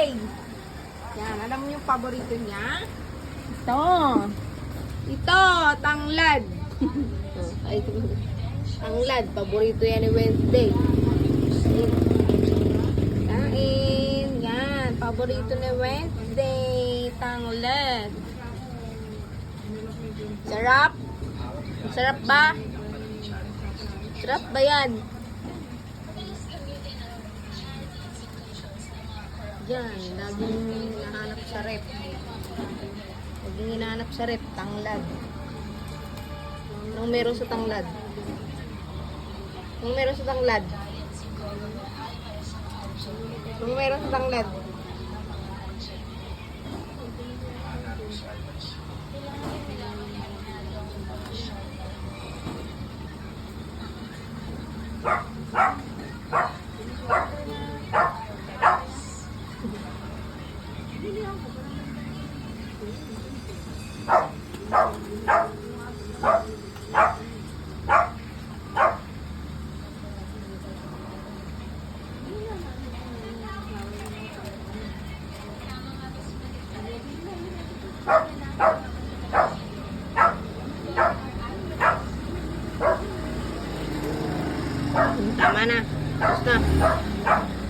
Wednesday. Yan, alam mo yung paborito niya? Ito. Ito, tanglad. Ay, tanglad, paborito yan ni Wednesday. Kain. Yan, paborito ni Wednesday. Tanglad. Sarap? Sarap ba? Sarap ba yan? Yan, laging hinahanap sa rep. Laging hinahanap sa rep, tanglad. Anong meron sa tanglad? Anong meron sa tanglad? Anong meron sa tanglad? Tama na. Tapos na.